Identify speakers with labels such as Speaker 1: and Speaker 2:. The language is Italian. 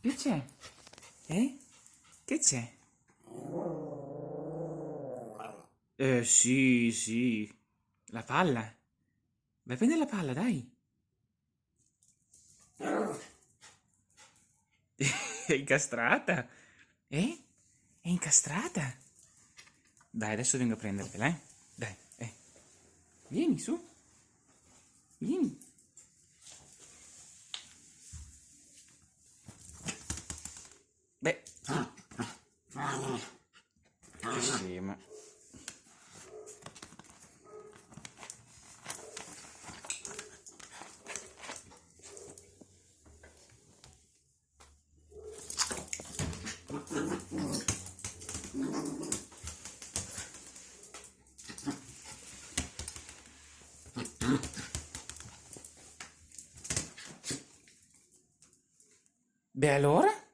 Speaker 1: Che c'è? Che c'è? Sì, sì. La palla. Vai a prendere la palla, dai. È incastrata? È incastrata? Dai, adesso vengo a prendertela, eh? Dai, Vieni, su. Vieni. Beh. Che scema. Beh, allora?